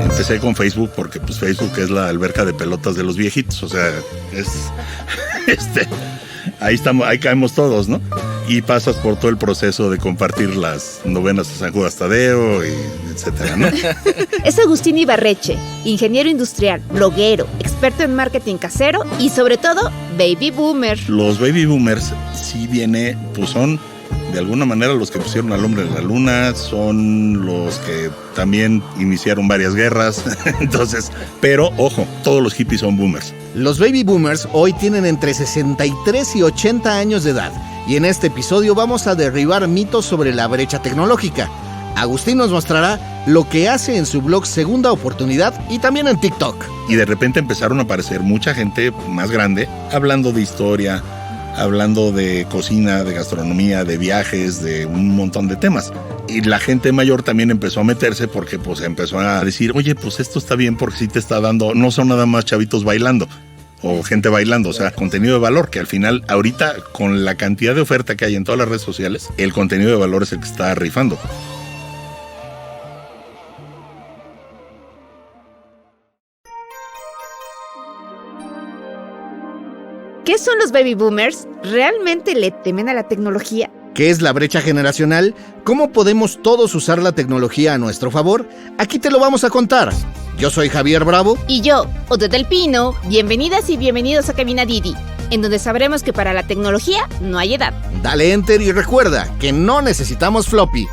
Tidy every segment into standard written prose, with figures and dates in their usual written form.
Empecé con Facebook porque pues Facebook es la alberca de pelotas de los viejitos, o sea, es ahí estamos, ahí caemos todos, ¿no? Y pasas por todo el proceso de compartir las novenas de San Judas Tadeo, y etcétera, ¿no? Es Agustín Ibarreche, ingeniero industrial, bloguero, experto en marketing casero y sobre todo, baby boomer. Los baby boomers sí pues son de alguna manera los que pusieron al hombre en la luna, son los que también iniciaron varias guerras, entonces, pero ojo, todos los hippies son boomers. Los baby boomers hoy tienen entre 63 y 80 años de edad, y en este episodio vamos a derribar mitos sobre la brecha tecnológica. Agustín nos mostrará lo que hace en su blog Segunda Oportunidad y también en TikTok. Y de repente empezaron a aparecer mucha gente más grande hablando de historia, hablando de cocina, de gastronomía, de viajes, de un montón de temas. Y la gente mayor también empezó a meterse porque pues empezó a decir, oye, pues esto está bien porque sí te está dando, no son nada más chavitos bailando o gente bailando, o sea, contenido de valor, que al final, ahorita, con la cantidad de oferta que hay en todas las redes sociales, el contenido de valor es el que está rifando. ¿Qué son los baby boomers? ¿Realmente le temen a la tecnología? ¿Qué es la brecha generacional? ¿Cómo podemos todos usar la tecnología a nuestro favor? Aquí te lo vamos a contar. Yo soy Javier Bravo. Y yo, Odette del Pino. Bienvenidas y bienvenidos a Cabina Didi, en donde sabremos que para la tecnología no hay edad. Dale enter y recuerda que no necesitamos floppy.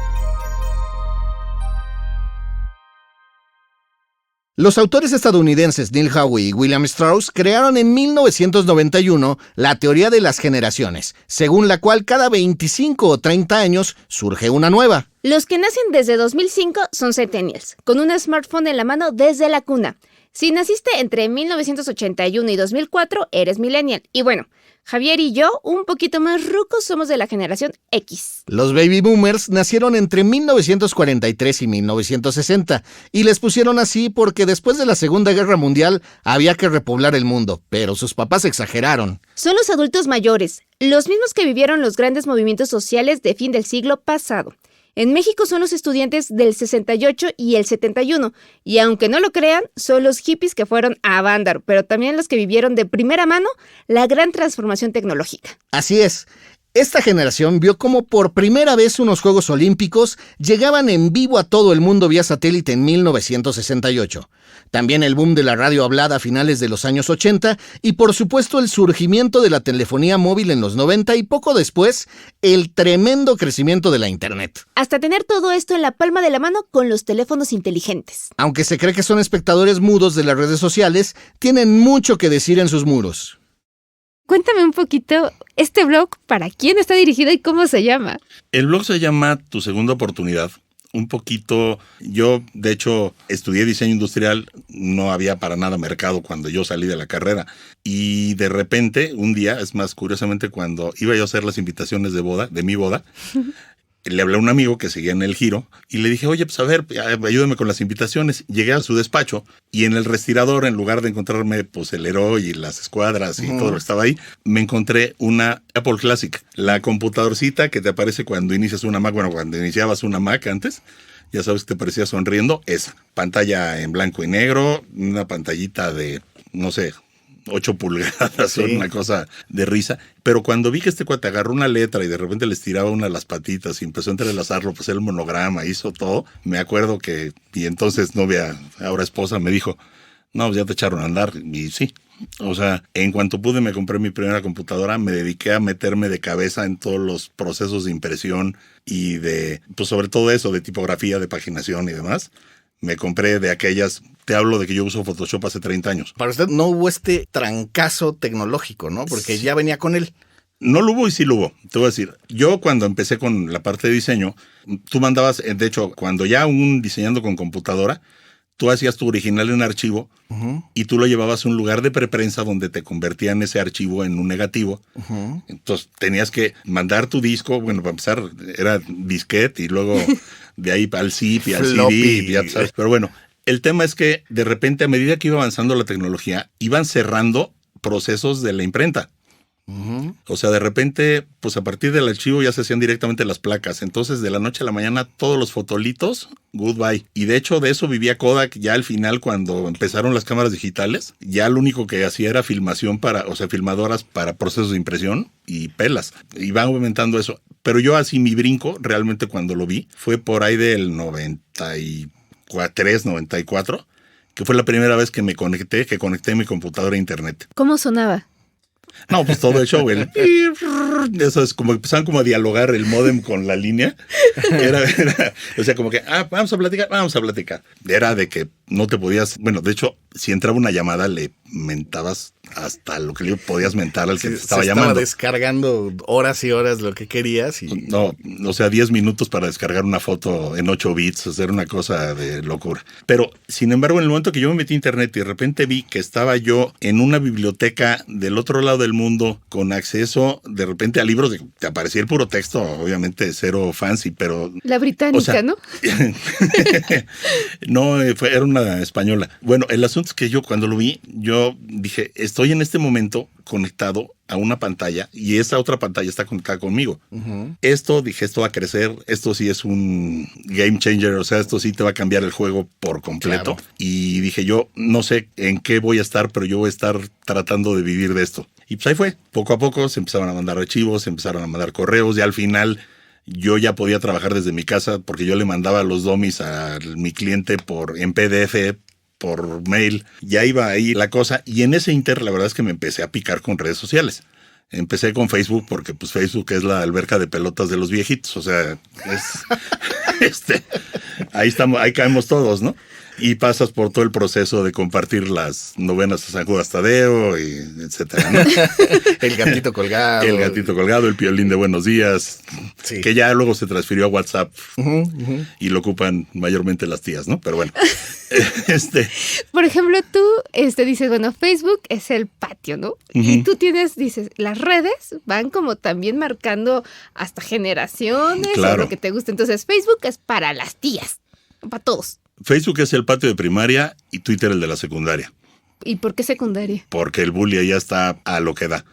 Los autores estadounidenses Neil Howe y William Strauss crearon en 1991 la teoría de las generaciones, según la cual cada 25 o 30 años surge una nueva. Los que nacen desde 2005 son centennials, con un smartphone en la mano desde la cuna. Si naciste entre 1981 y 2004, eres millennial. Y bueno, Javier y yo, un poquito más rucos, somos de la generación X. Los baby boomers nacieron entre 1943 y 1960 y les pusieron así porque después de la Segunda Guerra Mundial había que repoblar el mundo, pero sus papás exageraron. Son los adultos mayores, los mismos que vivieron los grandes movimientos sociales de fin del siglo pasado. En México son los estudiantes del 68 y el 71, y aunque no lo crean, son los hippies que fueron a Vándaro, pero también los que vivieron de primera mano la gran transformación tecnológica. Así es. Esta generación vio cómo por primera vez unos Juegos Olímpicos llegaban en vivo a todo el mundo vía satélite en 1968. También el boom de la radio hablada a finales de los años 80 y por supuesto el surgimiento de la telefonía móvil en los 90 y poco después el tremendo crecimiento de la internet. Hasta tener todo esto en la palma de la mano con los teléfonos inteligentes. Aunque se cree que son espectadores mudos de las redes sociales, tienen mucho que decir en sus muros. Cuéntame un poquito, ¿este blog para quién está dirigido y cómo se llama? El blog se llama Tu Segunda Oportunidad. Un poquito, yo de hecho estudié diseño industrial, no había para nada mercado cuando yo salí de la carrera. Y de repente, un día, es más, curiosamente, cuando iba yo a hacer las invitaciones de mi boda, le hablé a un amigo que seguía en El Giro y le dije, oye, pues a ver, ayúdame con las invitaciones. Llegué a su despacho y en el respirador, en lugar de encontrarme pues el Heroi y las escuadras y todo lo que estaba ahí, me encontré una Apple Classic, la computadorcita que te aparece cuando inicias una Mac, bueno, cuando iniciabas una Mac antes, ya sabes que te parecía sonriendo, esa. Pantalla en blanco y negro, una pantallita de, no sé, 8 pulgadas, sí. Una cosa de risa. Pero cuando vi que este cuate agarró una letra y de repente le estiraba una de las patitas y empezó a entrelazarlo, pues el monograma, hizo todo. Me acuerdo que, y entonces novia, ahora esposa, me dijo, no, pues ya te echaron a andar. Y sí, o sea, en cuanto pude me compré mi primera computadora, me dediqué a meterme de cabeza en todos los procesos de impresión y de, pues sobre todo eso, de tipografía, de paginación y demás. Me compré de aquellas, te hablo de que yo uso Photoshop hace 30 años. Para usted no hubo este trancazo tecnológico, ¿no? Porque sí, ya venía con él. No lo hubo y sí lo hubo. Te voy a decir, yo cuando empecé con la parte de diseño, tú mandabas, de hecho, cuando ya diseñando con computadora, tú hacías tu original en archivo y tú lo llevabas a un lugar de preprensa donde te convertían ese archivo en un negativo. Entonces tenías que mandar tu disco, bueno, para empezar era disquete y luego de ahí al zip y al CD, ya sabes. Pero bueno, el tema es que de repente a medida que iba avanzando la tecnología, iban cerrando procesos de la imprenta. O sea, de repente, pues a partir del archivo ya se hacían directamente las placas. Entonces, de la noche a la mañana, todos los fotolitos, goodbye. Y de hecho, de eso vivía Kodak ya al final, cuando empezaron las cámaras digitales. Ya lo único que hacía era filmación filmadoras para procesos de impresión y pelas. Y van aumentando eso. Pero yo así mi brinco, realmente cuando lo vi, fue por ahí del 93, 94, que fue la primera vez que conecté mi computadora a internet. ¿Cómo sonaba? No, pues todo el show, eso es como empezaban como a dialogar el módem con la línea. O sea, como que, vamos a platicar. Era de que no te podías, bueno, de hecho, si entraba una llamada, le mentabas hasta lo que le podías mentar al que te estaba llamando. Estaba descargando horas y horas lo que querías. No, o sea, 10 minutos para descargar una foto en 8 bits, hacer una cosa de locura. Pero, sin embargo, en el momento que yo me metí a internet y de repente vi que estaba yo en una biblioteca del otro lado del mundo con acceso de repente a libros, te aparecía el puro texto, obviamente cero fancy, pero... La británica, o sea, ¿no? No, era una española. Bueno, el asunto es que yo cuando lo vi, yo dije, estoy en este momento conectado a una pantalla y esa otra pantalla está conectada conmigo. Esto va a crecer, esto sí es un game changer, o sea, esto sí te va a cambiar el juego por completo. Claro. Y dije, yo no sé en qué voy a estar, pero yo voy a estar tratando de vivir de esto. Y pues ahí fue, poco a poco se empezaron a mandar archivos, se empezaron a mandar correos y al final yo ya podía trabajar desde mi casa porque yo le mandaba los dummies a mi cliente en PDF, por mail, ya iba ahí la cosa. Y en ese inter, la verdad es que me empecé a picar con redes sociales. Empecé con Facebook porque pues Facebook es la alberca de pelotas de los viejitos. O sea, ahí caemos todos, ¿no? Y pasas por todo el proceso de compartir las novenas a San Judas Tadeo, y etcétera, ¿no? El gatito colgado. El gatito colgado, el piolín de buenos días, sí. Que ya luego se transfirió a WhatsApp y lo ocupan mayormente las tías, ¿no? Pero bueno. Por ejemplo, tú dices, bueno, Facebook es el patio, ¿no? Y tú dices, las redes van como también marcando hasta generaciones, claro, o lo que te gusta. Entonces, Facebook es para las tías, para todos. Facebook es el patio de primaria y Twitter el de la secundaria. ¿Y por qué secundaria? Porque el bully ya está a lo que da.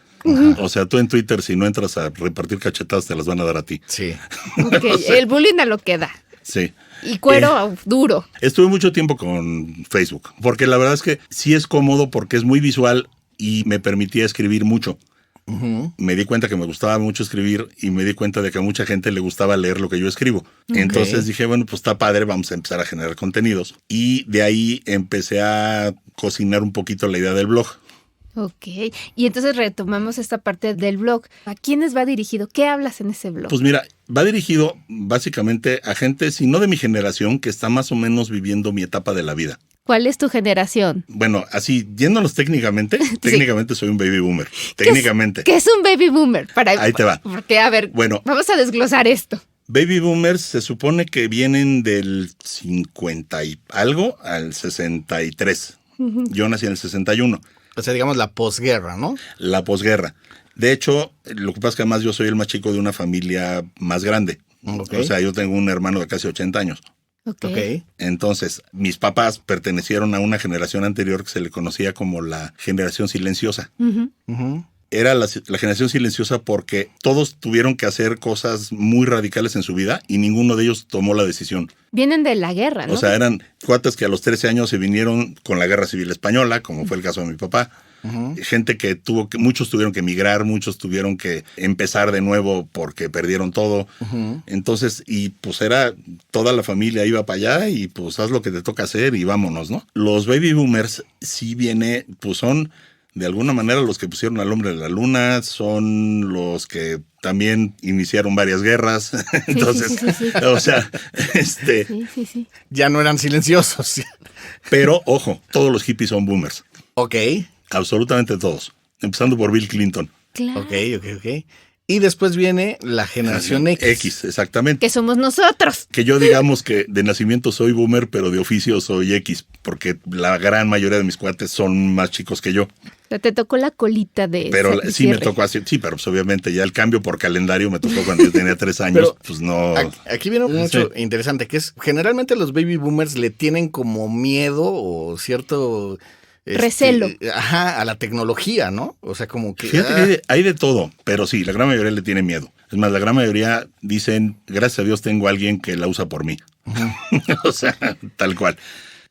O sea, tú en Twitter, si no entras a repartir cachetadas, te las van a dar a ti. Sí. Okay. O sea, el bullying a lo que da. Sí. Y cuero duro. Estuve mucho tiempo con Facebook, porque la verdad es que sí es cómodo porque es muy visual y me permitía escribir mucho. Me di cuenta que me gustaba mucho escribir y me di cuenta de que a mucha gente le gustaba leer lo que yo escribo. Okay. Entonces dije, bueno, pues está padre, vamos a empezar a generar contenidos. Y de ahí empecé a cocinar un poquito la idea del blog. Ok, y entonces retomamos esta parte del blog. ¿A quiénes va dirigido? ¿Qué hablas en ese blog? Pues mira, va dirigido básicamente a gente, si no de mi generación, que está más o menos viviendo mi etapa de la vida. ¿Cuál es tu generación? Bueno, así, yéndonos técnicamente, técnicamente soy un baby boomer. Técnicamente. ¿Qué es un baby boomer? Ahí te va. Porque, a ver, bueno, vamos a desglosar esto. Baby boomers se supone que vienen del 50 y algo al 63. Yo nací en el 61. O sea, digamos la posguerra, ¿no? La posguerra. De hecho, lo que pasa es que además yo soy el más chico de una familia más grande. Okay. O sea, yo tengo un hermano de casi 80 años. Okay. Entonces, mis papás pertenecieron a una generación anterior que se le conocía como la generación silenciosa. Era la generación silenciosa porque todos tuvieron que hacer cosas muy radicales en su vida y ninguno de ellos tomó la decisión. Vienen de la guerra, ¿no? O sea, eran cuates que a los 13 años se vinieron con la Guerra Civil Española, como fue el caso de mi papá. Gente que muchos tuvieron que emigrar, muchos tuvieron que empezar de nuevo porque perdieron todo. Entonces, y pues era toda la familia iba para allá y pues haz lo que te toca hacer y vámonos, ¿no? Los baby boomers sí pues son de alguna manera los que pusieron al hombre en la luna, son los que también iniciaron varias guerras. Entonces, sí. O sea, Sí. Ya no eran silenciosos. Pero, ojo, todos los hippies son boomers. Ok. Absolutamente todos. Empezando por Bill Clinton. Claro. Ok. Y después viene la generación X. X, exactamente. Que somos nosotros. Que yo digamos que de nacimiento soy boomer, pero de oficio soy X, porque la gran mayoría de mis cuates son más chicos que yo. O sea, te tocó la colita de... Pero sí me tocó así, sí, pero pues obviamente ya el cambio por calendario me tocó cuando yo tenía 3 años, pero pues no... Aquí viene mucho interesante, que es generalmente los baby boomers le tienen como miedo o cierto Recelo. A la tecnología, ¿no? O sea, como que... Fíjate que hay de todo, pero sí, la gran mayoría le tiene miedo. Es más, la gran mayoría dicen, gracias a Dios tengo a alguien que la usa por mí. O sea, tal cual.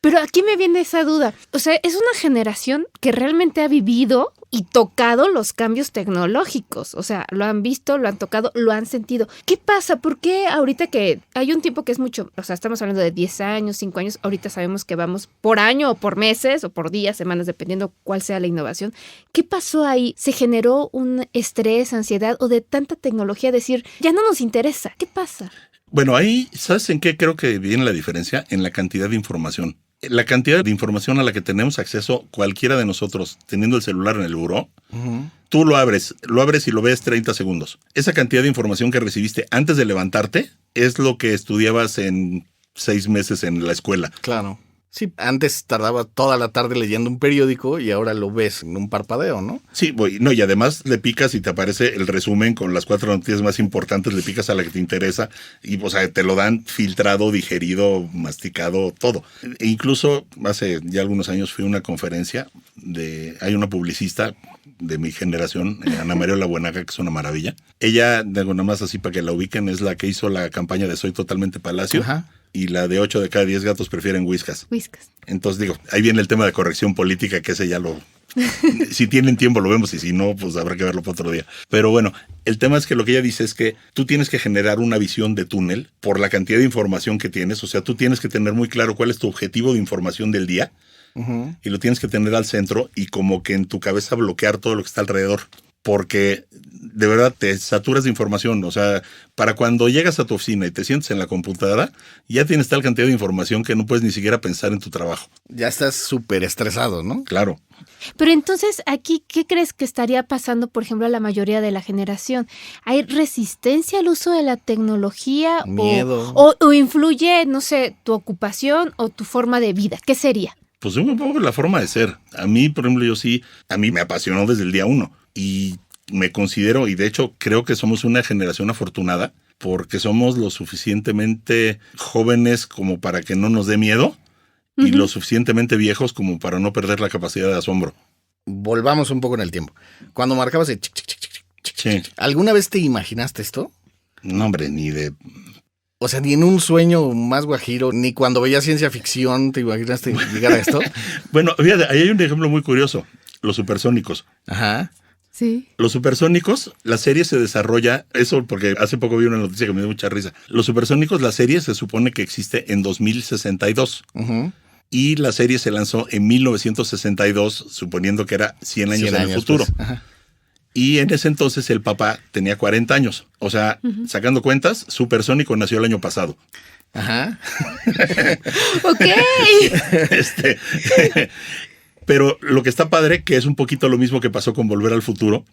Pero aquí me viene esa duda. O sea, es una generación que realmente ha vivido y tocado los cambios tecnológicos. O sea, lo han visto, lo han tocado, lo han sentido. ¿Qué pasa? ¿Por qué ahorita que hay un tiempo que es mucho? O sea, estamos hablando de 10 años, 5 años. Ahorita sabemos que vamos por año o por meses o por días, semanas, dependiendo cuál sea la innovación. ¿Qué pasó ahí? ¿Se generó un estrés, ansiedad o de tanta tecnología decir, ya no nos interesa? ¿Qué pasa? Bueno, ahí, ¿sabes en qué creo que viene la diferencia? En la cantidad de información. La cantidad de información a la que tenemos acceso cualquiera de nosotros teniendo el celular en el buró, tú lo abres y lo ves 30 segundos. Esa cantidad de información que recibiste antes de levantarte es lo que estudiabas en 6 meses en la escuela. Claro. Sí, antes tardaba toda la tarde leyendo un periódico y ahora lo ves en un parpadeo, ¿no? Sí, no, y además le picas y te aparece el resumen con las 4 noticias más importantes, le picas a la que te interesa y, o sea, te lo dan filtrado, digerido, masticado, todo. E incluso hace ya algunos años fui a una conferencia hay una publicista de mi generación, Ana María Buenaga, que es una maravilla. Ella, nada más así para que la ubiquen, es la que hizo la campaña de Soy Totalmente Palacio. Ajá. Y la de 8 de cada 10 gatos prefieren Whiskas. Whiskas. Entonces digo, ahí viene el tema de corrección política, que ese ya lo... Si tienen tiempo lo vemos y si no, pues habrá que verlo para otro día. Pero bueno, el tema es que lo que ella dice es que tú tienes que generar una visión de túnel por la cantidad de información que tienes. O sea, tú tienes que tener muy claro cuál es tu objetivo de información del día y lo tienes que tener al centro y como que en tu cabeza bloquear todo lo que está alrededor. Porque de verdad te saturas de información. O sea, para cuando llegas a tu oficina y te sientes en la computadora, ya tienes tal cantidad de información que no puedes ni siquiera pensar en tu trabajo. Ya estás súper estresado, ¿no? Claro. Pero entonces, aquí, ¿qué crees que estaría pasando, por ejemplo, a la mayoría de la generación? ¿Hay resistencia al uso de la tecnología? Miedo. ¿O influye, no sé, tu ocupación o tu forma de vida? ¿Qué sería? Pues un poco la forma de ser. A mí, por ejemplo, a mí me apasionó desde el día 1. Y me considero, y de hecho creo que somos una generación afortunada, porque somos lo suficientemente jóvenes como para que no nos dé miedo y lo suficientemente viejos como para no perder la capacidad de asombro. Volvamos un poco en el tiempo. Cuando marcabas el Sí. ¿alguna vez te imaginaste esto? No, hombre, ni de... O sea, ni en un sueño más guajiro, ni cuando veías ciencia ficción te imaginaste llegar a esto. Bueno, fíjate, ahí hay un ejemplo muy curioso. Los supersónicos. Ajá. Sí. Los supersónicos, la serie se desarrolla, eso porque hace poco vi una noticia que me dio mucha risa. Los supersónicos, la serie se supone que existe en 2062. Y la serie se lanzó en 1962, suponiendo que era 100 años en el futuro. Pues. Ajá. Y en ese entonces el papá tenía 40 años. O sea, sacando cuentas, Supersónico nació el año pasado. Ajá. Ok. Pero lo que está padre, que es un poquito lo mismo que pasó con Volver al Futuro,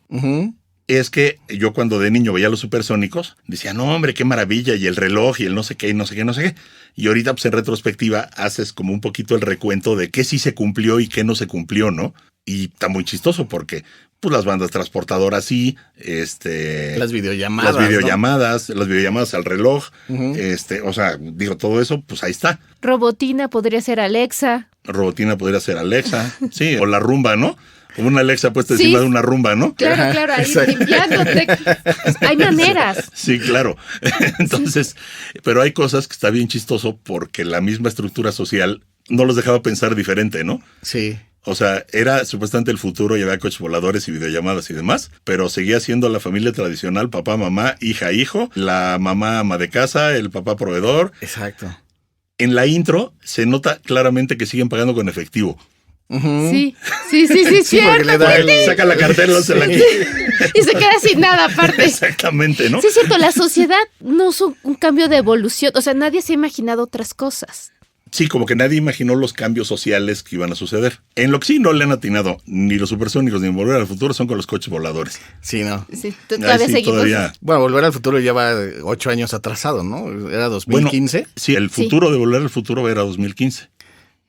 es que yo cuando de niño veía los supersónicos, decía, no, hombre, qué maravilla, y el reloj, y el no sé qué, y no sé qué, no sé qué. Y ahorita, pues en retrospectiva, haces como un poquito el recuento de qué sí se cumplió y qué no se cumplió, ¿no? Y está muy chistoso porque, pues, las bandas transportadoras sí, las videollamadas. Las videollamadas al reloj, o sea, digo, todo eso, pues ahí está. Robotina podría ser Alexa. Robotina podría ser Alexa, sí, o la rumba, ¿no? Como una Alexa puesta encima de una rumba, ¿no? Claro, ahí limpiándote. Pues, hay maneras. Sí, claro. Entonces, pero hay cosas que está bien chistoso porque la misma estructura social no los dejaba pensar diferente, ¿no? Sí. O sea, era supuestamente el futuro, llevaba coches voladores y videollamadas y demás, pero seguía siendo la familia tradicional, papá, mamá, hija, hijo, la mamá ama de casa, el papá proveedor. Exacto. En la intro se nota claramente que siguen pagando con efectivo. Sí, cierto. Saca la cartera, se la... Y se queda sin nada aparte. Exactamente, ¿no? Sí, es cierto, la sociedad no es un cambio de evolución, o sea, nadie se ha imaginado otras cosas. Sí, como que nadie imaginó los cambios sociales que iban a suceder. En lo que sí no le han atinado ni los supersónicos ni Volver al Futuro son con los coches voladores. Sí, ¿no? Sí, todavía seguimos. Todavía. Bueno, Volver al Futuro ya va 8 años atrasado, ¿no? Era 2015. Bueno, sí, el futuro de Volver al Futuro era 2015.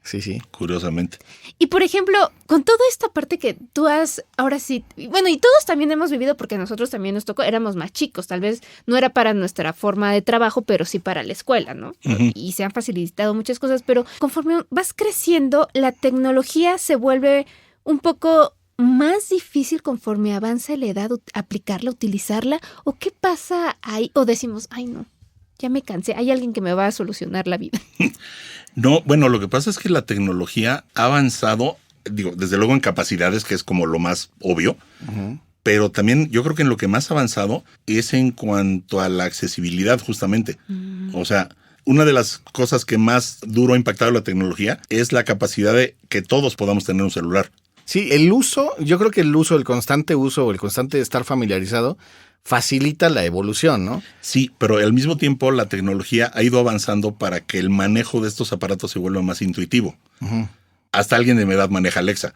Sí. Curiosamente. Y por ejemplo, con toda esta parte que tú has, ahora sí, bueno, y todos también hemos vivido porque a nosotros también nos tocó, éramos más chicos, tal vez no era para nuestra forma de trabajo, pero sí para la escuela, ¿no? Uh-huh. Y se han facilitado muchas cosas, pero conforme vas creciendo, la tecnología se vuelve un poco más difícil conforme avanza la edad, aplicarla, utilizarla, o qué pasa ahí, o decimos, ay no, ya me cansé, hay alguien que me va a solucionar la vida. No, bueno, lo que pasa es que la tecnología ha avanzado, digo, desde luego en capacidades, que es como lo más obvio, uh-huh. Pero también yo creo que en lo que más ha avanzado es en cuanto a la accesibilidad, justamente. O sea, una de las cosas que más duro ha impactado la tecnología es la capacidad de que todos podamos tener un celular. Sí, el uso, yo creo que el constante uso o el constante estar familiarizado facilita la evolución, ¿no? Sí, pero al mismo tiempo la tecnología ha ido avanzando para que el manejo de estos aparatos se vuelva más intuitivo. Uh-huh. Hasta alguien de mi edad maneja Alexa.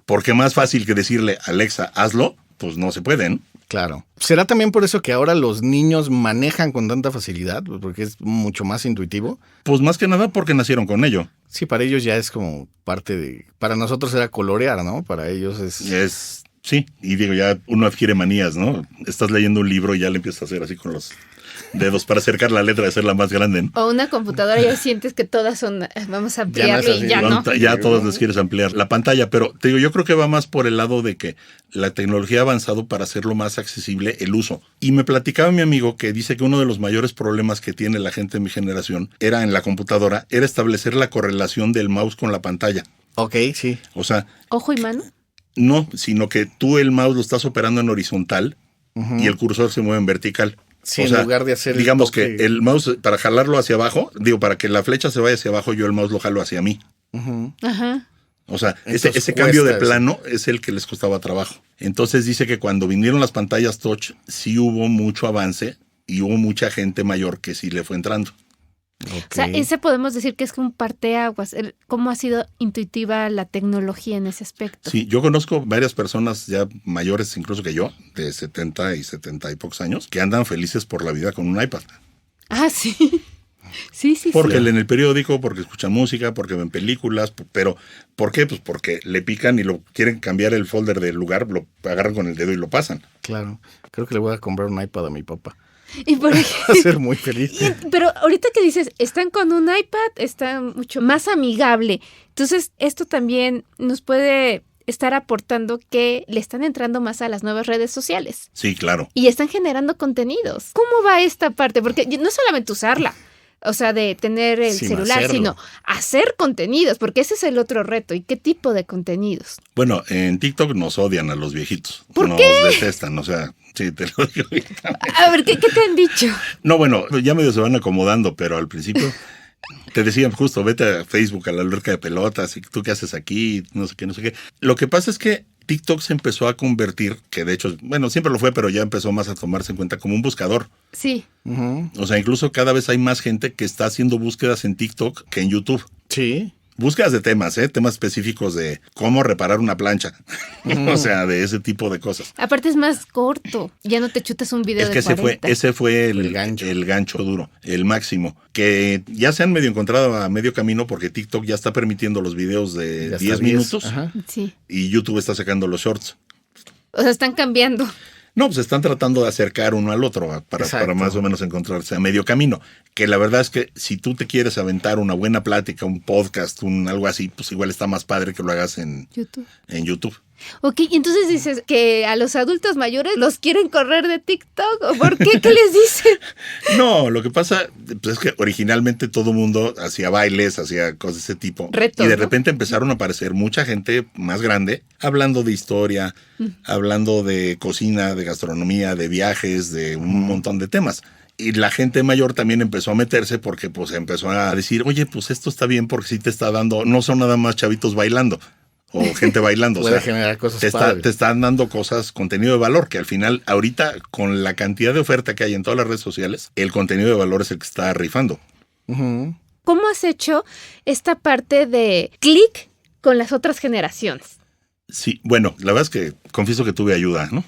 Porque más fácil que decirle, Alexa, hazlo, pues no se puede, ¿no? Claro. ¿Será también por eso que ahora los niños manejan con tanta facilidad? Porque es mucho más intuitivo. Pues más que nada porque nacieron con ello. Sí, para ellos ya es como parte de... Para nosotros era colorear, ¿no? Para ellos es... Sí, y digo, ya uno adquiere manías, ¿no? Estás leyendo un libro y ya le empiezas a hacer así con los dedos para acercar la letra, de hacerla más grande, ¿no? O una computadora ya sientes que todas son, vamos a ampliarle y ya no. Ya a todas les quieres ampliar la pantalla, pero te digo, yo creo que va más por el lado de que la tecnología ha avanzado para hacerlo más accesible el uso. Y me platicaba mi amigo que dice que uno de los mayores problemas que tiene la gente de mi generación era en la computadora, era establecer la correlación del mouse con la pantalla. Ok, sí. O sea... ¿Ojo y mano? No, sino que tú el mouse lo estás operando en horizontal uh-huh. Y el cursor se mueve en vertical. Sí, o sea, en lugar de hacer digamos que el mouse, para jalarlo hacia abajo, para que la flecha se vaya hacia abajo, yo el mouse lo jalo hacia mí. Uh-huh. Ajá. O sea, ese cambio de plano es el que les costaba trabajo. Entonces dice que cuando vinieron las pantallas touch, sí hubo mucho avance y hubo mucha gente mayor que sí le fue entrando. Okay. O sea, ese podemos decir que es un parteaguas, cómo ha sido intuitiva la tecnología en ese aspecto. Sí, yo conozco varias personas ya mayores incluso que yo, de 70 y pocos años, que andan felices por la vida con un iPad. Ah, sí. Sí. Porque leen el periódico, porque escuchan música, porque ven películas, pero ¿por qué? Pues porque le pican y lo quieren cambiar el folder del lugar, lo agarran con el dedo y lo pasan. Claro, creo que le voy a comprar un iPad a mi papá. Y por Va a ser muy feliz. Pero ahorita que dices, están con un iPad, está mucho más amigable. Entonces, esto también nos puede estar aportando que le están entrando más a las nuevas redes sociales. Sí, claro. Y están generando contenidos. ¿Cómo va esta parte? Porque no solamente usarla, o sea, de tener el celular, hacerlo. Sino hacer contenidos, porque ese es el otro reto. ¿Y qué tipo de contenidos? Bueno, en TikTok nos odian a los viejitos. ¿Por nos qué? Detestan, o sea, sí, te lo digo. A ver, ¿qué te han dicho? No, bueno, ya medio se van acomodando, pero al principio te decían justo, vete a Facebook, a la alberca de pelotas, y tú qué haces aquí, no sé qué. Lo que pasa es que TikTok se empezó a convertir, que de hecho, bueno, siempre lo fue, pero ya empezó más a tomarse en cuenta como un buscador. Sí. Uh-huh. O sea, incluso cada vez hay más gente que está haciendo búsquedas en TikTok que en YouTube. Sí. Búsquedas de temas, temas específicos de cómo reparar una plancha. O sea, de ese tipo de cosas. Aparte es más corto. Ya no te chutas un video es que de 40. ese fue el gancho duro, el máximo. Que ya se han medio encontrado a medio camino porque TikTok ya está permitiendo los videos de 10 minutos. Ajá. Sí. Y YouTube está sacando los shorts. O sea, están cambiando. No, pues están tratando de acercar uno al otro para más o menos encontrarse a medio camino. Que la verdad es que si tú te quieres aventar una buena plática, un podcast, algo así, pues igual está más padre que lo hagas en YouTube. Ok, y entonces dices que a los adultos mayores los quieren correr de TikTok. ¿O por qué? ¿Qué les dicen? No, lo que pasa pues, es que originalmente todo el mundo hacía bailes, hacía cosas de ese tipo. Retos, y de ¿no? repente empezaron a aparecer mucha gente más grande hablando de historia, hablando de cocina, de gastronomía, de viajes, de un montón de temas. Y la gente mayor también empezó a meterse porque pues empezó a decir, oye, pues esto está bien porque sí te está dando, no son nada más chavitos bailando. O gente bailando. Puede o sea, generar cosas te están dando cosas, contenido de valor, que al final, ahorita, con la cantidad de oferta que hay en todas las redes sociales, el contenido de valor es el que está rifando. Uh-huh. ¿Cómo has hecho esta parte de clic con las otras generaciones? Sí, bueno, la verdad es que confieso que tuve ayuda, ¿no?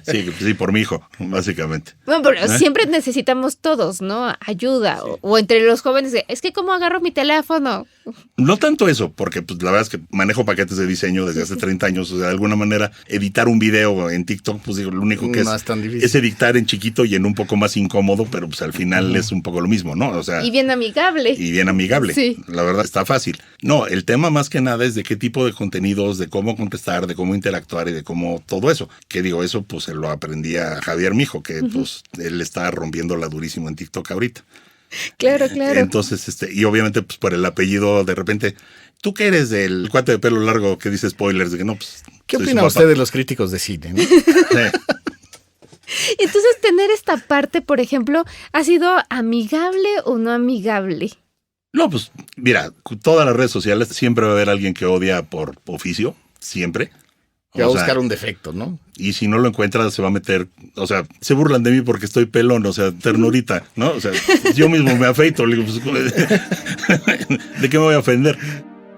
Sí, por mi hijo, básicamente. Bueno, pero siempre necesitamos todos, ¿no? Ayuda. Sí. O entre los jóvenes, es que ¿cómo agarro mi teléfono? No tanto eso, porque pues, la verdad es que manejo paquetes de diseño desde hace 30 años. O sea, de alguna manera, editar un video en TikTok, pues digo, lo único que no es tan difícil. Es editar en chiquito y en un poco más incómodo, pero pues al final es un poco lo mismo, ¿no? O sea, y bien amigable. Sí. La verdad está fácil. No, el tema más que nada es de qué tipo de contenidos, de cómo contestar, de cómo interactuar y de cómo todo eso. Que digo, eso pues se lo aprendí a Javier, mi hijo, que pues él está rompiéndola durísimo en TikTok ahorita. Claro. Entonces, y obviamente, pues por el apellido, de repente, ¿tú qué eres del cuate de pelo largo que dice spoilers? De que no, pues. ¿Qué opina usted de los críticos de cine, no? Entonces, tener esta parte, por ejemplo, ¿ha sido amigable o no amigable? No, pues, mira, todas las redes sociales siempre va a haber alguien que odia por oficio, siempre. Que va a buscar un defecto, ¿no? Y si no lo encuentra, se va a meter, o sea, se burlan de mí porque estoy pelón, o sea, ternurita, ¿no? O sea, yo mismo me afeito, le digo, pues, ¿de qué me voy a ofender?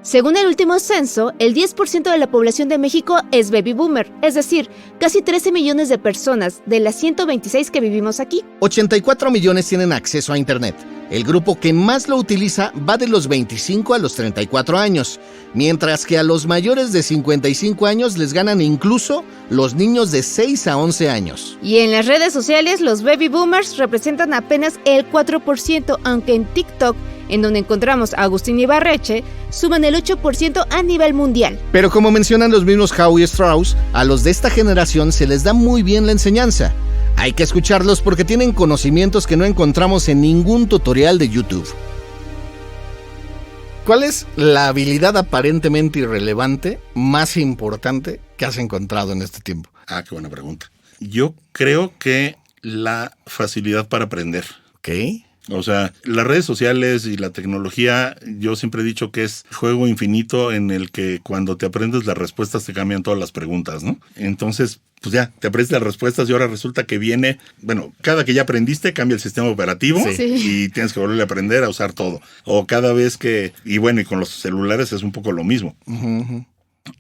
Según el último censo, el 10% de la población de México es baby boomer, es decir, casi 13 millones de personas de las 126 que vivimos aquí. 84 millones tienen acceso a Internet. El grupo que más lo utiliza va de los 25 a los 34 años, mientras que a los mayores de 55 años les ganan incluso los niños de 6 a 11 años. Y en las redes sociales, los baby boomers representan apenas el 4%, aunque en TikTok, en donde encontramos a Agustín Ibarreche, suman el 8% a nivel mundial. Pero como mencionan los mismos Howe y Strauss, a los de esta generación se les da muy bien la enseñanza. Hay que escucharlos porque tienen conocimientos que no encontramos en ningún tutorial de YouTube. ¿Cuál es la habilidad aparentemente irrelevante más importante que has encontrado en este tiempo? Ah, qué buena pregunta. Yo creo que la facilidad para aprender. Ok. O sea, las redes sociales y la tecnología, yo siempre he dicho que es juego infinito en el que cuando te aprendes las respuestas te cambian todas las preguntas, ¿no? Entonces, pues ya, te aprendes las respuestas y ahora resulta que viene, bueno, cada que ya aprendiste cambia el sistema operativo y tienes que volver a aprender a usar todo. O cada vez que, y bueno, y con los celulares es un poco lo mismo.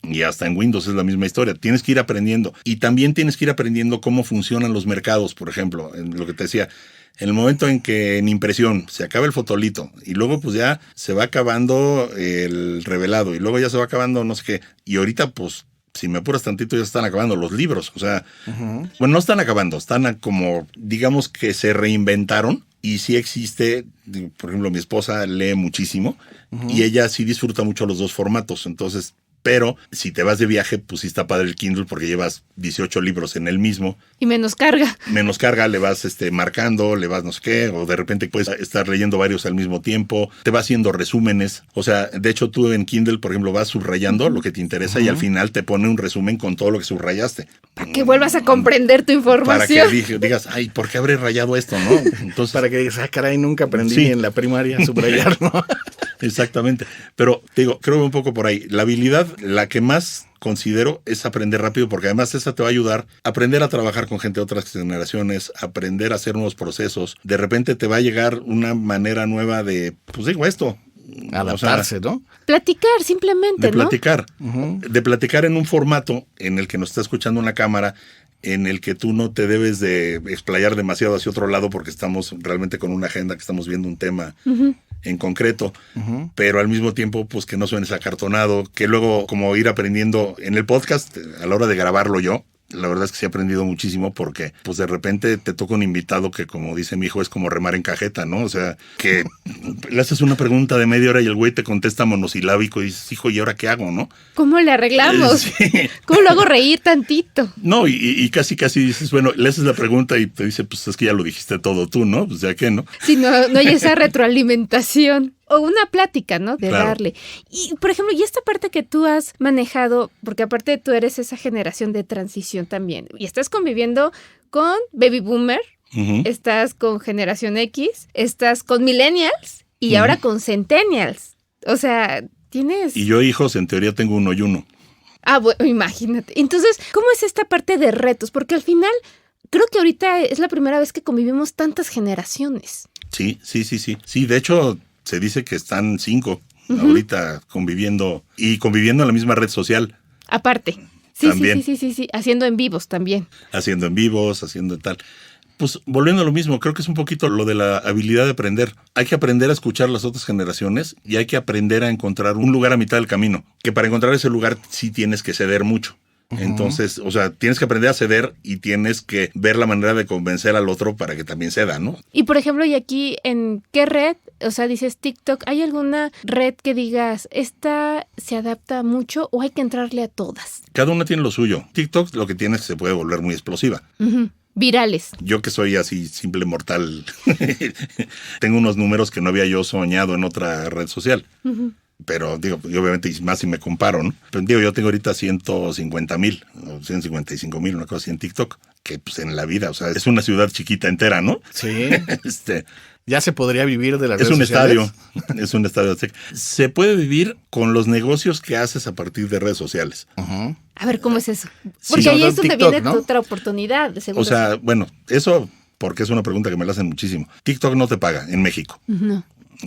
Y hasta en Windows es la misma historia. Tienes que ir aprendiendo. Y también tienes que ir aprendiendo cómo funcionan los mercados, por ejemplo, en lo que te decía. En el momento en que en impresión se acaba el fotolito y luego pues ya se va acabando el revelado y luego ya se va acabando no sé qué. Y ahorita pues si me apuras tantito ya se están acabando los libros. O sea, bueno, no están acabando, están como digamos que se reinventaron y sí existe, por ejemplo, mi esposa lee muchísimo y ella sí disfruta mucho los dos formatos. Entonces, pero si te vas de viaje, pues sí está padre el Kindle porque llevas 18 libros en el mismo. Y menos carga. Menos carga, le vas marcando, le vas no sé qué, o de repente puedes estar leyendo varios al mismo tiempo, te va haciendo resúmenes. O sea, de hecho tú en Kindle, por ejemplo, vas subrayando lo que te interesa y al final te pone un resumen con todo lo que subrayaste. Para que vuelvas a comprender tu información. Para que digas, ay, ¿por qué habré rayado esto, no? Entonces, para que digas, caray, nunca aprendí en la primaria a subrayar, ¿no? Exactamente. Pero te digo, creo que un poco por ahí. La habilidad, la que más considero es aprender rápido, porque además esa te va a ayudar a aprender a trabajar con gente de otras generaciones, aprender a hacer nuevos procesos. De repente te va a llegar una manera nueva de, pues digo esto. Adaptarse, ¿no? Platicar simplemente, ¿no? De platicar en un formato en el que nos está escuchando una cámara, en el que tú no te debes de explayar demasiado hacia otro lado porque estamos realmente con una agenda, que estamos viendo un tema en concreto, pero al mismo tiempo pues que no suenes acartonado, que luego como ir aprendiendo en el podcast a la hora de grabarlo yo. La verdad es que sí he aprendido muchísimo porque pues de repente te toca un invitado que, como dice mi hijo, es como remar en cajeta, ¿no? O sea, que le haces una pregunta de media hora y el güey te contesta monosilábico y dices, hijo, ¿y ahora qué hago, no? ¿Cómo le arreglamos? Sí. ¿Cómo lo hago reír tantito? No, y casi dices, bueno, le haces la pregunta y te dice, pues es que ya lo dijiste todo tú, ¿no? Pues ya que, ¿no? Sí, no hay esa retroalimentación. O una plática, ¿no? De darle. Y, por ejemplo, y esta parte que tú has manejado, porque aparte tú eres esa generación de transición también, y estás conviviendo con Baby Boomer, estás con Generación X, estás con Millennials y ahora con Centennials. O sea, tienes... Y yo hijos, en teoría tengo uno y uno. Ah, bueno, imagínate. Entonces, ¿cómo es esta parte de retos? Porque al final, creo que ahorita es la primera vez que convivimos tantas generaciones. Sí. Sí, de hecho... Se dice que están 5. ahorita conviviendo en la misma red social. Aparte. Sí, También. sí, haciendo en vivos también. Haciendo en vivos, haciendo tal. Pues volviendo a lo mismo, creo que es un poquito lo de la habilidad de aprender. Hay que aprender a escuchar las otras generaciones y hay que aprender a encontrar un lugar a mitad del camino. Que para encontrar ese lugar sí tienes que ceder mucho. Entonces, o sea, tienes que aprender a ceder y tienes que ver la manera de convencer al otro para que también ceda, ¿no? Y por ejemplo, y aquí, ¿en qué red? O sea, dices TikTok, ¿hay alguna red que digas, esta se adapta mucho o hay que entrarle a todas? Cada una tiene lo suyo. TikTok lo que tiene es que se puede volver muy explosiva. Virales. Yo que soy así simple mortal, tengo unos números que no había yo soñado en otra red social. Pero digo, y obviamente más si me comparo, ¿no? Pero digo, yo tengo ahorita 150,000 o 155,000, una cosa así en TikTok, que pues en la vida, o sea, es una ciudad chiquita entera, ¿no? Sí. Ya se podría vivir de las redes Es un sociales. estadio, es un estadio. Se puede vivir con los negocios que haces a partir de redes sociales. A ver, ¿cómo es eso? Sí, Porque ahí sobre es donde TikTok, viene ¿no? tu otra oportunidad, de seguro. O sea, bueno, eso porque es una pregunta que me la hacen muchísimo. TikTok no te paga en México. No.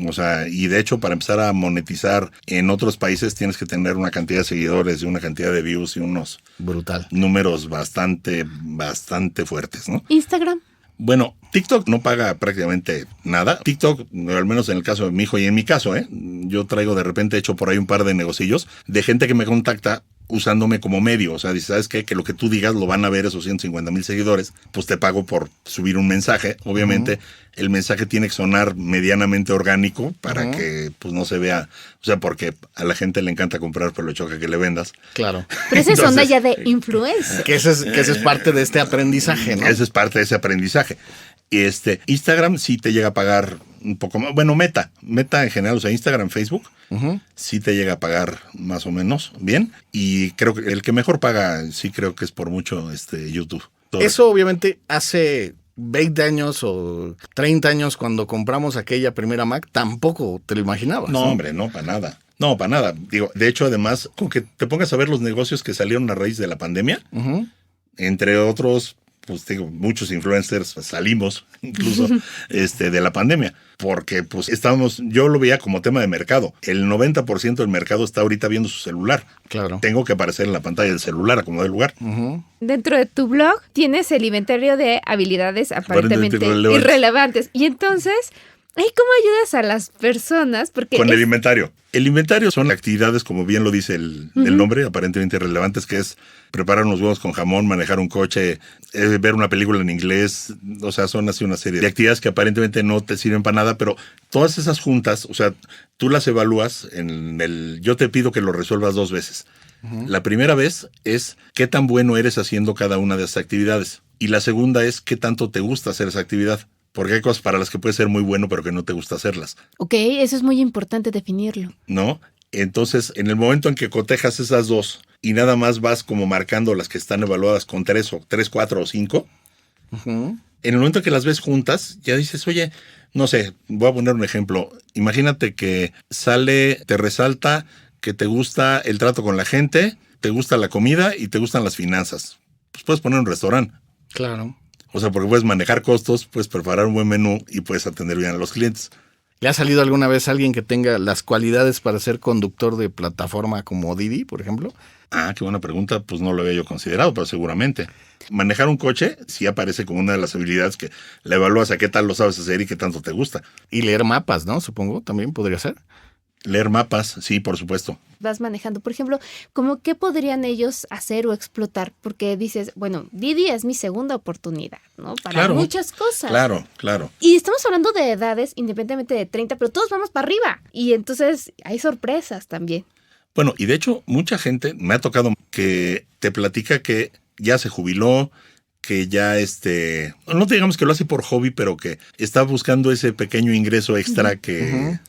O sea, y de hecho para empezar a monetizar en otros países tienes que tener una cantidad de seguidores y una cantidad de views y unos Brutal. números bastante fuertes, ¿no? Instagram. Bueno, TikTok no paga prácticamente nada. TikTok, al menos en el caso de mi hijo y en mi caso, yo traigo de repente hecho por ahí un par de negocillos de gente que me contacta usándome como medio. O sea, dice, ¿sabes qué? Que lo que tú digas lo van a ver esos 150,000 seguidores, pues te pago por subir un mensaje. Obviamente, el mensaje tiene que sonar medianamente orgánico para que pues no se vea, o sea, porque a la gente le encanta comprar, pero le choca que le vendas. Claro. Pero esa es Entonces, onda ya de influencer. Que ese es parte de este aprendizaje, ¿no? Esa es parte de ese aprendizaje. Instagram sí te llega a pagar un poco más. Bueno, Meta en general, o sea, Instagram, Facebook, sí te llega a pagar más o menos bien. Y creo que el que mejor paga, sí creo que es por mucho YouTube. Eso obviamente hace 20 años o 30 años cuando compramos aquella primera Mac, tampoco te lo imaginabas. No, hombre, no, para nada. No, para nada. Digo, de hecho, además, con que te pongas a ver los negocios que salieron a raíz de la pandemia, entre otros, pues digo, muchos influencers salimos incluso de la pandemia, porque pues yo lo veía como tema de mercado. El 90% del mercado está ahorita viendo su celular. Claro. Tengo que aparecer en la pantalla del celular a como dé lugar. Dentro de tu blog tienes el inventario de habilidades aparentemente Aparentemente irrelevantes. Y entonces, ¿cómo ayudas a las personas? Porque Con el inventario. El inventario son actividades, como bien lo dice el nombre, aparentemente irrelevantes, que es preparar unos huevos con jamón, manejar un coche, ver una película en inglés. O sea, son así una serie de actividades que aparentemente no te sirven para nada, pero todas esas juntas, o sea, tú las evalúas yo te pido que lo resuelvas 2 veces. La primera vez es qué tan bueno eres haciendo cada una de esas actividades. Y la segunda es qué tanto te gusta hacer esa actividad. Porque hay cosas para las que puedes ser muy bueno, pero que no te gusta hacerlas. Ok, eso es muy importante definirlo. ¿No? Entonces, en el momento en que cotejas esas dos y nada más vas como marcando las que están evaluadas con 3, 4 o 5, en el momento en que las ves juntas, ya dices, oye, no sé, voy a poner un ejemplo. Imagínate que te resalta que te gusta el trato con la gente, te gusta la comida y te gustan las finanzas. Pues puedes poner un restaurante. Claro. O sea, porque puedes manejar costos, puedes preparar un buen menú y puedes atender bien a los clientes. ¿Le ha salido alguna vez alguien que tenga las cualidades para ser conductor de plataforma como Didi, por ejemplo? Ah, qué buena pregunta. Pues no lo había yo considerado, pero seguramente. Manejar un coche sí aparece como una de las habilidades que le evalúas a qué tal lo sabes hacer y qué tanto te gusta. Y leer mapas, ¿no? Supongo, también podría ser. Leer mapas, sí, por supuesto. Vas manejando, por ejemplo, ¿cómo qué podrían ellos hacer o explotar? Porque dices, bueno, Didi es mi segunda oportunidad, ¿no? Para muchas cosas. Claro. Y estamos hablando de edades independientemente de 30, pero todos vamos para arriba. Y entonces hay sorpresas también. Bueno, y de hecho, mucha gente me ha tocado que te platica que ya se jubiló, que ya no te digamos que lo hace por hobby, pero que está buscando ese pequeño ingreso extra que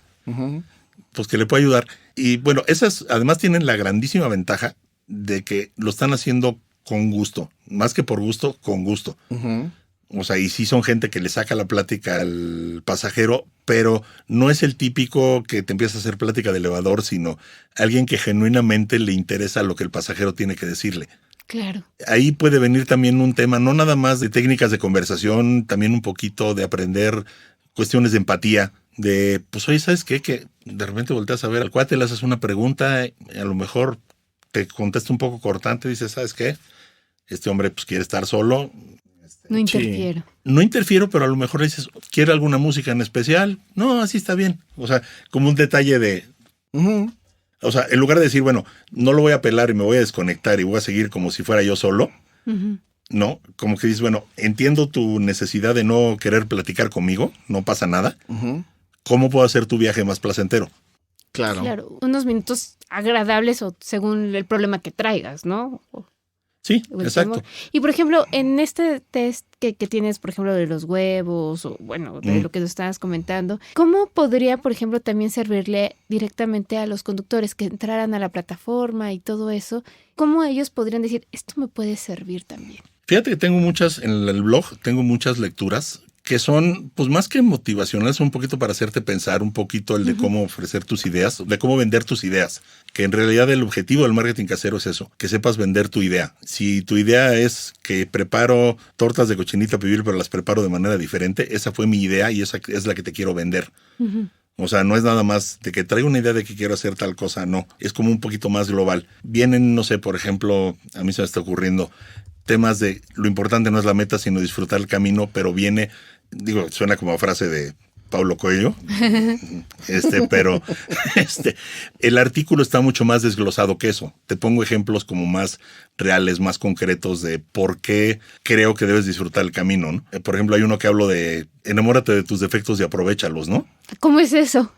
pues que le puede ayudar. Y bueno, esas además tienen la grandísima ventaja de que lo están haciendo con gusto, más que por gusto, con gusto. O sea, y sí son gente que le saca la plática al pasajero, pero no es el típico que te empieza a hacer plática de elevador, sino alguien que genuinamente le interesa lo que el pasajero tiene que decirle. Claro. Ahí puede venir también un tema, no nada más de técnicas de conversación, también un poquito de aprender cuestiones de empatía, de, pues oye, ¿sabes qué? Que de repente volteas a ver al cuate, le haces una pregunta, y a lo mejor te contesta un poco cortante, dices, ¿sabes qué? Este hombre pues quiere estar solo. No interfiero. No interfiero, pero a lo mejor le dices, ¿quiere alguna música en especial? No, así está bien. O sea, como un detalle de... O sea, en lugar de decir, bueno, no lo voy a pelar y me voy a desconectar y voy a seguir como si fuera yo solo, no, como que dices, bueno, entiendo tu necesidad de no querer platicar conmigo, no pasa nada. ¿Cómo puedo hacer tu viaje más placentero? Claro, unos minutos agradables o según el problema que traigas, ¿no? Sí, exacto. Y por ejemplo, en este test que tienes, por ejemplo, de los huevos, o bueno, de lo que nos estabas comentando, ¿cómo podría, por ejemplo, también servirle directamente a los conductores que entraran a la plataforma y todo eso? ¿Cómo ellos podrían decir, esto me puede servir también? Fíjate que tengo muchas, en el blog, tengo muchas lecturas que son, pues más que motivacionales, un poquito para hacerte pensar un poquito el de cómo ofrecer tus ideas, de cómo vender tus ideas. Que en realidad el objetivo del marketing casero es eso, que sepas vender tu idea. Si tu idea es que preparo tortas de cochinita pibil, pero las preparo de manera diferente, esa fue mi idea y esa es la que te quiero vender. O sea, no es nada más de que traigo una idea de que quiero hacer tal cosa, no. Es como un poquito más global. Vienen, no sé, por ejemplo, a mí se me está ocurriendo temas de lo importante no es la meta, sino disfrutar el camino, pero viene, digo, suena como frase de Paulo Coelho, pero el artículo está mucho más desglosado que eso. Te pongo ejemplos como más reales, más concretos de por qué creo que debes disfrutar el camino, ¿no? Por ejemplo, hay uno que hablo de enamórate de tus defectos y aprovéchalos, ¿no? ¿Cómo es eso?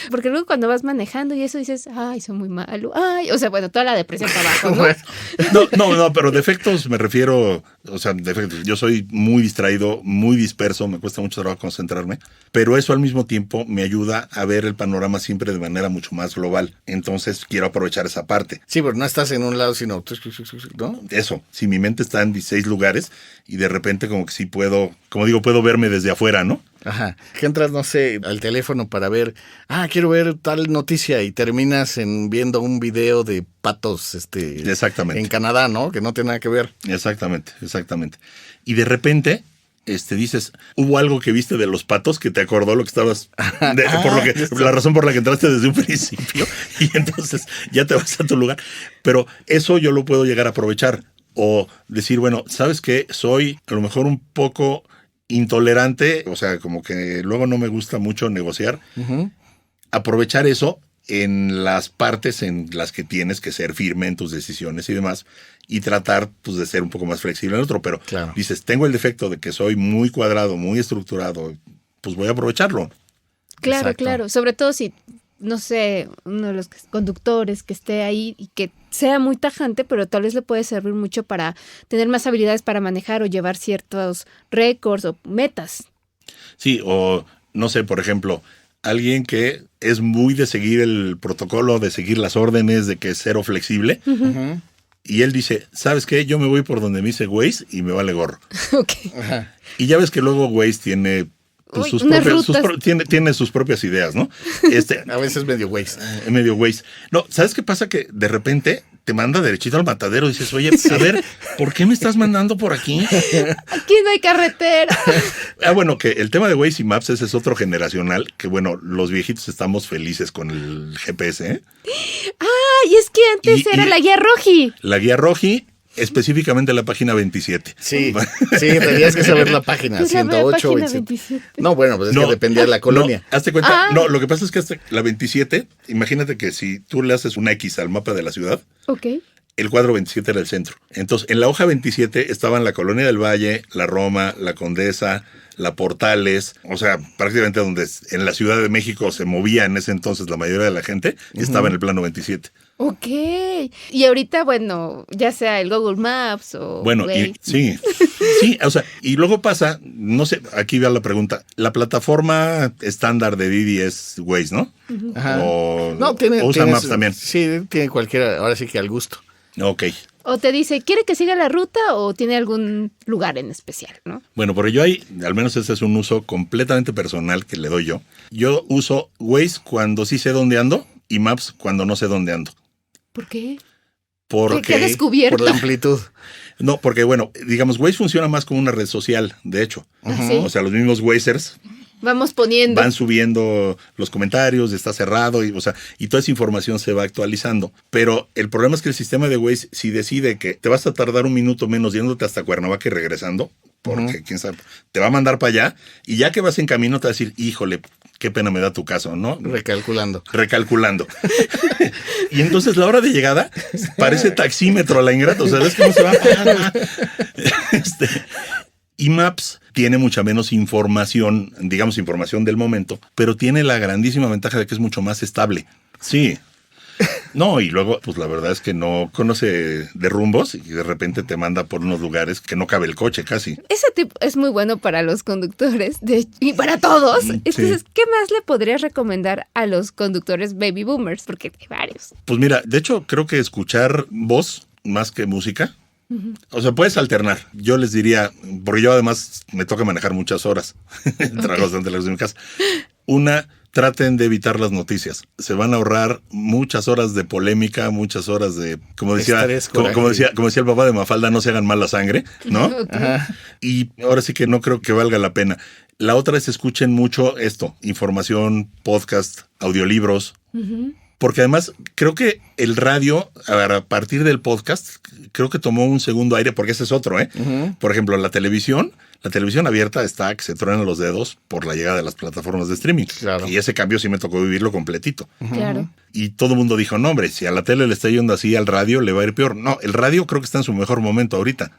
Porque luego cuando vas manejando y eso dices, ay, soy muy malo, ay, o sea, bueno, toda la depresión para abajo, ¿no? No, pero defectos me refiero, o sea, defectos. Yo soy muy distraído, muy disperso, me cuesta mucho trabajo concentrarme, pero eso al mismo tiempo me ayuda a ver el panorama siempre de manera mucho más global. Entonces quiero aprovechar esa parte. Sí, pero no estás en un lado, sino, ¿no? Eso, si mi mente está en 16 lugares y de repente como que sí puedo, como digo, puedo verme desde afuera, ¿no? Ajá. Que entras, no sé, al teléfono para ver, quiero ver tal noticia y terminas viendo un video de patos, Exactamente. En Canadá, ¿no? Que no tiene nada que ver. Exactamente. Y de repente, dices, hubo algo que viste de los patos que te acordó lo que estabas, la razón por la que entraste desde un principio y entonces ya te vas a tu lugar. Pero eso yo lo puedo llegar a aprovechar o decir, bueno, ¿sabes qué? Soy a lo mejor un poco intolerante, o sea, como que luego no me gusta mucho negociar. Aprovechar eso en las partes en las que tienes que ser firme en tus decisiones y demás, y tratar pues de ser un poco más flexible en otro, pero dices, tengo el defecto de que soy muy cuadrado, muy estructurado, pues voy a aprovecharlo. Claro, sobre todo si, no sé, uno de los conductores que esté ahí y que sea muy tajante, pero tal vez le puede servir mucho para tener más habilidades para manejar o llevar ciertos récords o metas. Sí, o no sé, por ejemplo, alguien que es muy de seguir el protocolo, de seguir las órdenes, de que es cero flexible, y él dice, ¿sabes qué? Yo me voy por donde me dice Waze y me vale gorro. Y ya ves que luego Waze tiene... Pues tiene sus propias ideas, ¿no? A veces medio Waze. Medio Waze. No, ¿sabes qué pasa? Que de repente te manda derechito al matadero y dices, oye, a ver, ¿por qué me estás mandando por aquí? Aquí no hay carretera. Bueno, que el tema de Waze y Maps ese es otro generacional, que bueno, los viejitos estamos felices con el GPS, ¿eh? Y es que antes era la guía roji. La guía roji. Específicamente la página 27. Sí, tenías que saber la página 108 o 27. No, bueno, pues es que dependía de la colonia. No, hazte cuenta. No, lo que pasa es que la 27, imagínate que si tú le haces una X al mapa de la ciudad, el cuadro 27 era el centro. Entonces, en la hoja 27 estaban la Colonia del Valle, la Roma, la Condesa, la Portales, o sea, prácticamente donde en la Ciudad de México se movía en ese entonces la mayoría de la gente, estaba en el plano 27. Y ahorita, bueno, ya sea el Google Maps o... Bueno, sí, o sea, y luego pasa, no sé, aquí va la pregunta, la plataforma estándar de Didi es Waze, ¿no? O usa Maps también. Sí, tiene cualquiera, ahora sí que al gusto. Ok. O te dice, ¿quiere que siga la ruta o tiene algún lugar en especial, no? Bueno, pero yo al menos ese es un uso completamente personal que le doy yo. Yo uso Waze cuando sí sé dónde ando y Maps cuando no sé dónde ando. ¿Por qué? Porque ¿Qué has descubierto? Por la amplitud. No, porque bueno, digamos, Waze funciona más como una red social, de hecho. ¿Sí? O sea, los mismos Wazers Vamos poniendo. Van subiendo los comentarios, está cerrado, y toda esa información se va actualizando. Pero el problema es que el sistema de Waze, si decide que te vas a tardar un minuto menos yéndote hasta Cuernavaca y regresando, porque quién sabe, te va a mandar para allá, y ya que vas en camino te va a decir, híjole, qué pena me da tu caso, ¿no? Recalculando. Y entonces la hora de llegada parece taxímetro a la ingrata, o sea, ¿ves cómo se va? Y Maps tiene mucha menos información, digamos información del momento, pero tiene la grandísima ventaja de que es mucho más estable. Sí. No, y luego, pues la verdad es que no conoce de rumbos y de repente te manda por unos lugares que no cabe el coche casi. Ese tip es muy bueno para los conductores y para todos. Entonces, sí. ¿Qué más le podrías recomendar a los conductores baby boomers? Porque hay varios. Pues mira, de hecho, creo que escuchar voz más que música. O sea, puedes alternar. Yo les diría, porque yo además me toca manejar muchas horas. Trabajo bastante lejos de mi casa. Traten de evitar las noticias. Se van a ahorrar muchas horas de polémica, muchas horas de, como decía el papá de Mafalda, no se hagan mala sangre, ¿no? Ajá. Y ahora sí que no creo que valga la pena. La otra es escuchen mucho esto, información, podcast, audiolibros. Porque además creo que el radio, a partir del podcast, creo que tomó un segundo aire, porque ese es otro, Por ejemplo, la televisión abierta está que se truenan los dedos por la llegada de las plataformas de streaming. Claro. Y ese cambio sí me tocó vivirlo completito. Claro. Y todo el mundo dijo, no hombre, si a la tele le está yendo así, al radio le va a ir peor. No, el radio creo que está en su mejor momento ahorita.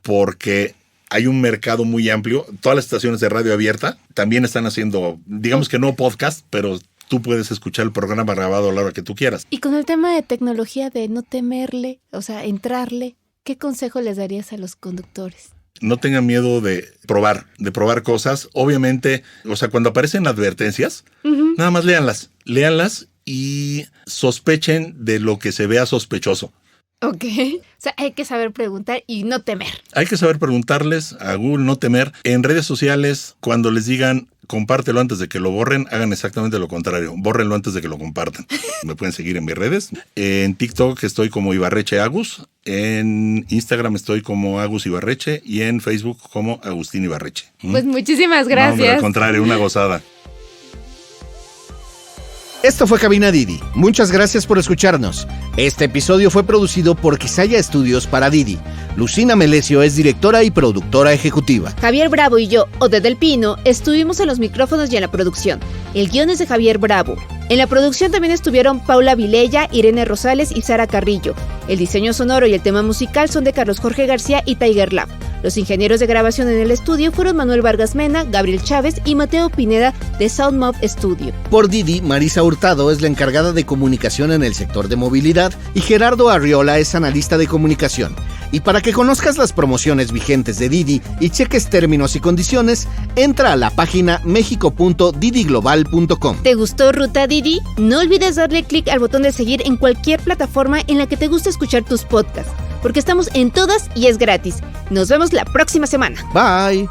Porque hay un mercado muy amplio. Todas las estaciones de radio abierta también están haciendo, digamos que no podcast, pero tú puedes escuchar el programa grabado a la hora que tú quieras. Y con el tema de tecnología, de no temerle, o sea, entrarle, ¿qué consejo les darías a los conductores? No tengan miedo de probar cosas. Obviamente, o sea, cuando aparecen advertencias, nada más léanlas y sospechen de lo que se vea sospechoso. Ok. O sea, hay que saber preguntar y no temer. Hay que saber preguntarles a Google, no temer. En redes sociales, cuando les digan compártelo antes de que lo borren, hagan exactamente lo contrario. Bórrenlo antes de que lo compartan. Me pueden seguir en mis redes. En TikTok estoy como Ibarreche Agus. En Instagram estoy como Agus Ibarreche. Y en Facebook como Agustín Ibarreche. Pues muchísimas gracias. No, pero al contrario, una gozada. Esto fue Cabina Didi. Muchas gracias por escucharnos. Este episodio fue producido por Quisaya Estudios para Didi. Lucina Melesio es directora y productora ejecutiva. Javier Bravo y yo, Ode del Pino, estuvimos en los micrófonos y en la producción. El guión es de Javier Bravo. En la producción también estuvieron Paula Vilella, Irene Rosales y Sara Carrillo. El diseño sonoro y el tema musical son de Carlos Jorge García y Tiger Lab. Los ingenieros de grabación en el estudio fueron Manuel Vargas Mena, Gabriel Chávez y Mateo Pineda de Soundmob Studio. Por Didi, Marisa Hurtado es la encargada de comunicación en el sector de movilidad y Gerardo Arriola es analista de comunicación. Y para que conozcas las promociones vigentes de Didi y cheques términos y condiciones, entra a la página mexico.didiglobal.com. ¿Te gustó Ruta Didi? No olvides darle clic al botón de seguir en cualquier plataforma en la que te guste escuchar tus podcasts, porque estamos en todas y es gratis. Nos vemos la próxima semana. Bye.